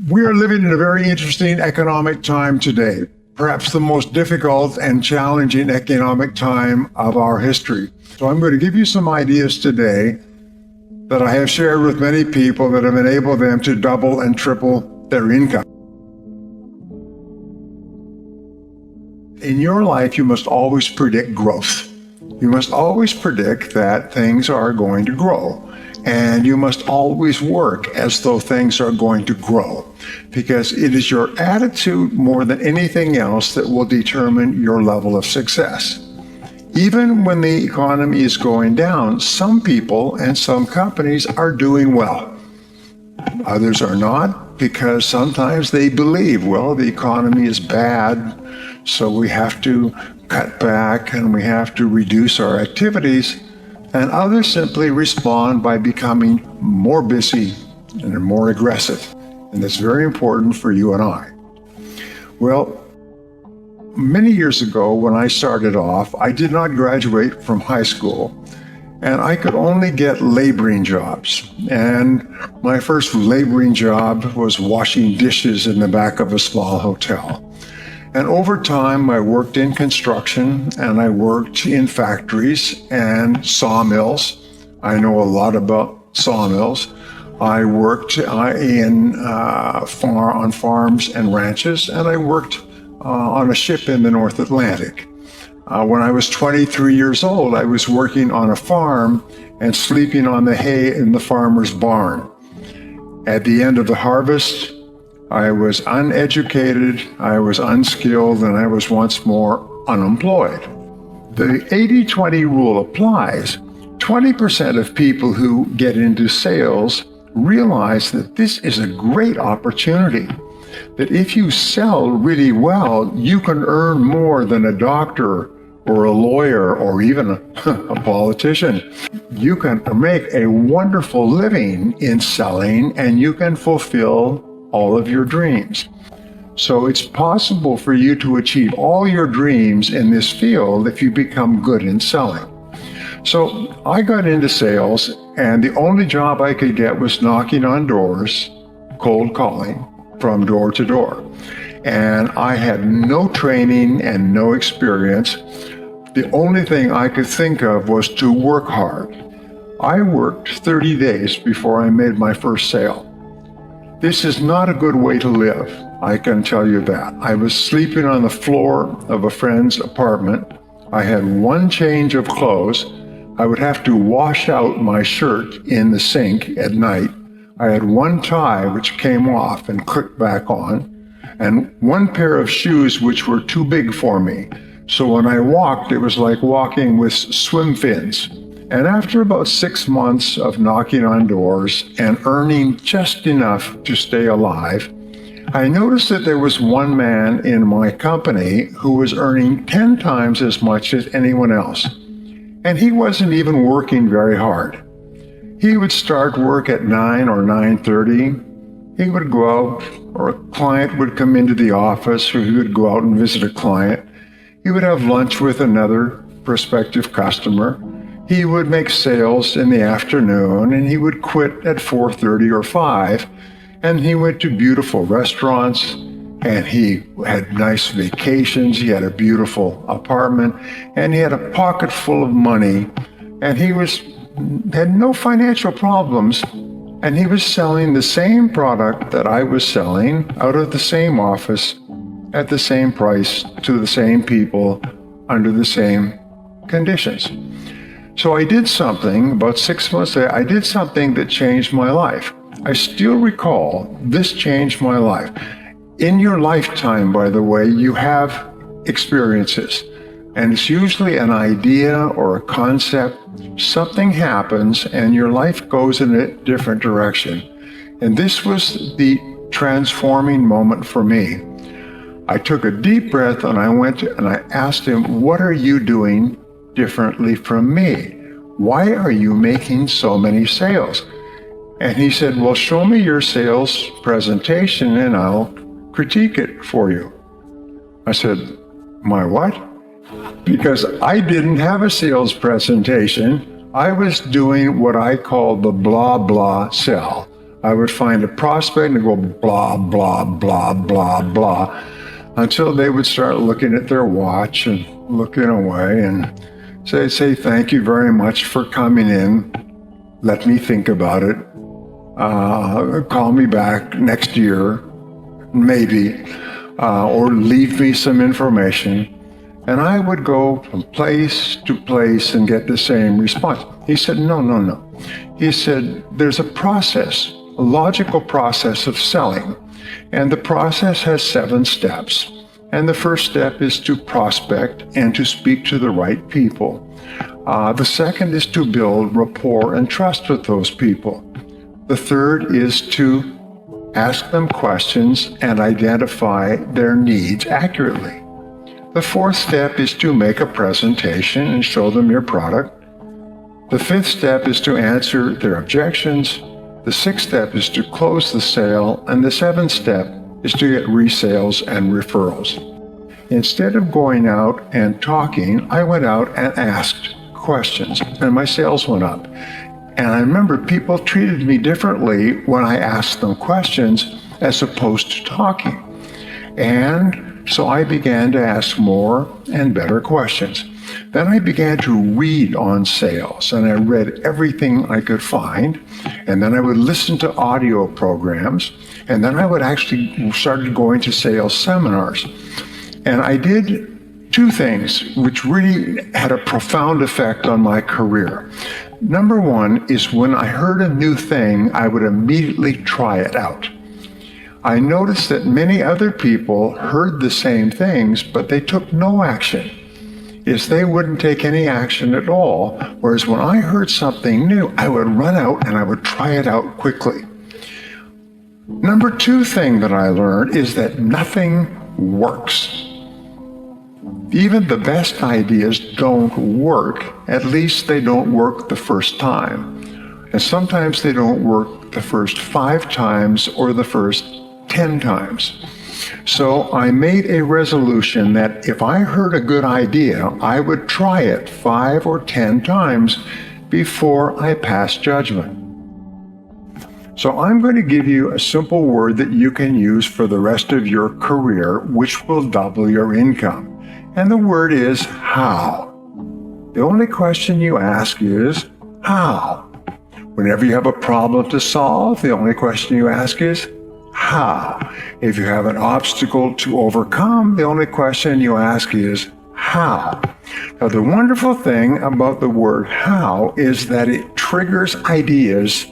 We are living in a very interesting economic time today, perhaps the most difficult and challenging economic time of our history. So I'm going to give you some ideas today that I have shared with many people that have enabled them to double and triple their income. In your life, you must always predict growth. You must always predict that things are going to grow. And you must always work as though things are going to grow, because it is your attitude more than anything else that will determine your level of success. Even when the economy is going down, some people and some companies are doing well. Others are not, because sometimes they believe, well, the economy is bad, so we have to cut back and we have to reduce our activities. And others simply respond by becoming more busy and more aggressive. And that's very important for you and I. Well, many years ago when I started off, I did not graduate from high school, and I could only get laboring jobs. And my first laboring job was washing dishes in the back of a small hotel. And over time, I worked in construction and I worked in factories and sawmills. I know a lot about sawmills. I worked on farms and ranches, and I worked on a ship in the North Atlantic. When I was 23 years old, I was working on a farm and sleeping on the hay in the farmer's barn. At the end of the harvest, I was uneducated, I was unskilled, and I was once more unemployed. The 80-20 rule applies. 20% of people who get into sales realize that this is a great opportunity, that if you sell really well, you can earn more than a doctor or a lawyer or even a politician. You can make a wonderful living in selling, and you can fulfill all of your dreams. So it's possible for you to achieve all your dreams in this field if you become good in selling. So I got into sales, and the only job I could get was knocking on doors, cold calling from door to door. And I had no training and no experience. The only thing I could think of was to work hard. I worked 30 days before I made my first sale. This is not a good way to live, I can tell you that. I was sleeping on the floor of a friend's apartment. I had one change of clothes. I would have to wash out my shirt in the sink at night. I had one tie which came off and clicked back on, and one pair of shoes which were too big for me. So when I walked, it was like walking with swim fins. And after about 6 months of knocking on doors and earning just enough to stay alive, I noticed that there was one man in my company who was earning 10 times as much as anyone else. And he wasn't even working very hard. He would start work at 9 or 9:30. He would go out, or a client would come into the office, or he would go out and visit a client. He would have lunch with another prospective customer. He would make sales in the afternoon, and he would quit at 4:30 or 5, and he went to beautiful restaurants, and he had nice vacations. He had a beautiful apartment, and he had a pocket full of money, and he had no financial problems, and he was selling the same product that I was selling out of the same office at the same price to the same people under the same conditions. So I did something, about 6 months later, I did something that changed my life. I still recall this changed my life. In your lifetime, by the way, you have experiences, and it's usually an idea or a concept. Something happens and your life goes in a different direction. And this was the transforming moment for me. I took a deep breath and I went and I asked him, "What are you doing differently from me? Why are you making so many sales?" And he said, "Well, show me your sales presentation and I'll critique it for you." I said, "My what?" Because I didn't have a sales presentation. I was doing what I call the blah blah sell. I would find a prospect and go blah, blah, blah, blah, blah, until they would start looking at their watch and looking away and say, thank you very much for coming in. Let me think about it. Call me back next year, maybe, or leave me some information. And I would go from place to place and get the same response. He said, no. He said, there's a process, a logical process of selling. And the process has 7 steps. And the first step is to prospect and to speak to the right people. The second is to build rapport and trust with those people. The third is to ask them questions and identify their needs accurately. The fourth step is to make a presentation and show them your product. The fifth step is to answer their objections. The sixth step is to close the sale. And the seventh step is to get resales and referrals. Instead of going out and talking, I went out and asked questions, and my sales went up. And I remember people treated me differently when I asked them questions as opposed to talking. And so I began to ask more and better questions. Then I began to read on sales, and I read everything I could find. And then I would listen to audio programs, and then I would actually started going to sales seminars. And I did 2 things which really had a profound effect on my career. Number 1 is when I heard a new thing, I would immediately try it out. I noticed that many other people heard the same things, but they took no action. They wouldn't take any action at all, whereas when I heard something new, I would run out and I would try it out quickly. Number 2 thing that I learned is that nothing works. Even the best ideas don't work. At least they don't work the first time. And sometimes they don't work the first 5 times or the first 10 times. So I made a resolution that if I heard a good idea, I would try it 5 or 10 times before I passed judgment. So I'm going to give you a simple word that you can use for the rest of your career, which will double your income. And the word is how. The only question you ask is how. Whenever you have a problem to solve, the only question you ask is how. If you have an obstacle to overcome, the only question you ask is how. Now, the wonderful thing about the word how is that it triggers ideas,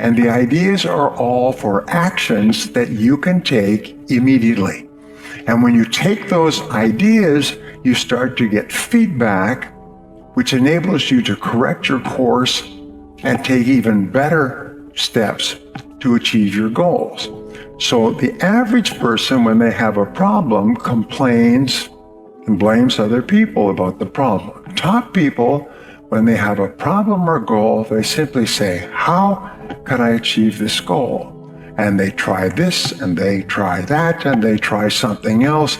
and the ideas are all for actions that you can take immediately. And when you take those ideas, you start to get feedback, which enables you to correct your course and take even better steps to achieve your goals. So the average person, when they have a problem, complains and blames other people about the problem. Top people, when they have a problem or goal, they simply say, how can I achieve this goal? And they try this, and they try that, and they try something else,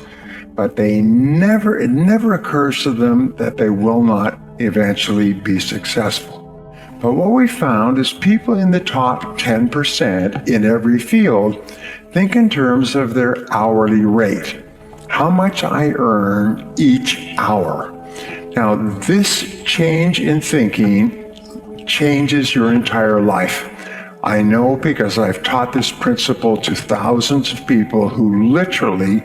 but it never occurs to them that they will not eventually be successful. But what we found is people in the top 10% in every field think in terms of their hourly rate. How much I earn each hour. Now, this change in thinking changes your entire life. I know because I've taught this principle to thousands of people who literally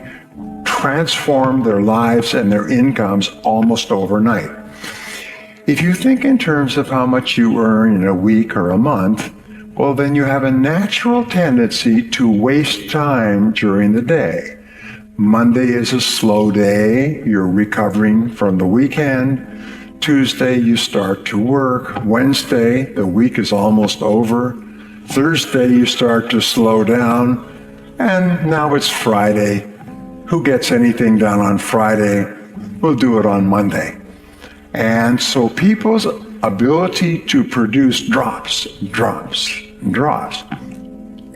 transform their lives and their incomes almost overnight. If you think in terms of how much you earn in a week or a month, well, then you have a natural tendency to waste time during the day. Monday is a slow day. You're recovering from the weekend. Tuesday, you start to work. Wednesday, the week is almost over. Thursday, you start to slow down. And now it's Friday. Who gets anything done on Friday? We'll do it on Monday. And so people's ability to produce drops.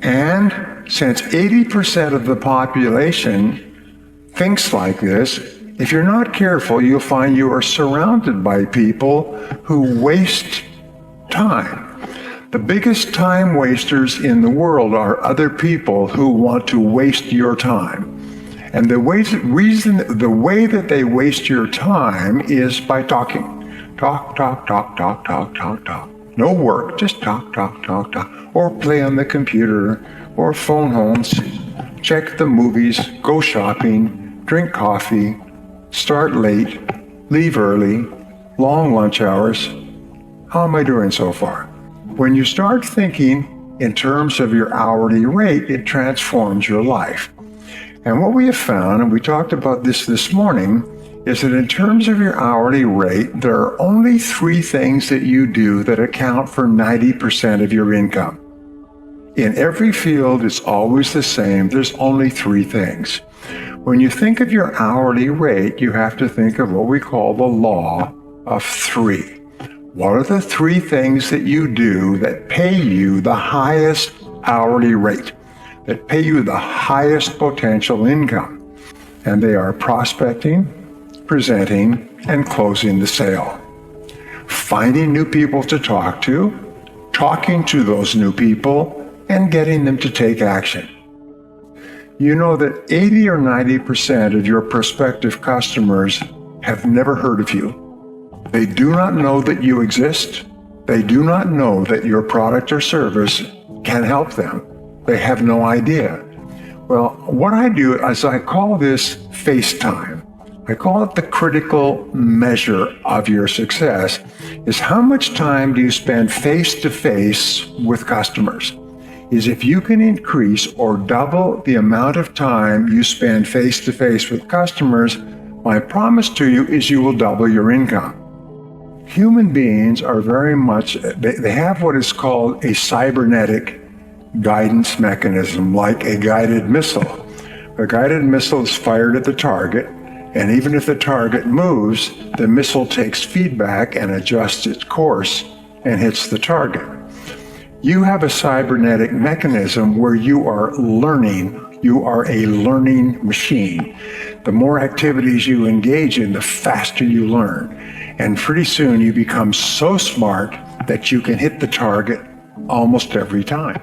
And since 80% of the population thinks like this, if you're not careful, you'll find you are surrounded by people who waste time. The biggest time wasters in the world are other people who want to waste your time. And the way that they waste your time is by talking. Talk, talk, talk, talk, talk, talk, talk. No work, just talk, talk, talk, talk. Or play on the computer, or phone homes, check the movies, go shopping, drink coffee, start late, leave early, long lunch hours. How am I doing so far? When you start thinking in terms of your hourly rate, it transforms your life. And what we have found, and we talked about this morning, is that in terms of your hourly rate, there are only 3 things that you do that account for 90% of your income. In every field, it's always the same. There's only 3 things. When you think of your hourly rate, you have to think of what we call the law of 3. What are the 3 things that you do that pay you the highest hourly rate, that pay you the highest potential income? And they are prospecting, presenting, and closing the sale. Finding new people to talk to, talking to those new people, and getting them to take action. You know that 80 or 90% of your prospective customers have never heard of you. They do not know that you exist. They do not know that your product or service can help them. They have no idea. Well, what I do is I call this FaceTime. I call it the critical measure of your success, is how much time do you spend face-to-face with customers? Is if you can increase or double the amount of time you spend face-to-face with customers, my promise to you is you will double your income. Human beings are very much, they have what is called a cybernetic guidance mechanism, like a guided missile. A guided missile is fired at the target, and even if the target moves, the missile takes feedback and adjusts its course and hits the target. You have a cybernetic mechanism where you are learning. You are a learning machine. The more activities you engage in, the faster you learn. And pretty soon you become so smart that you can hit the target almost every time.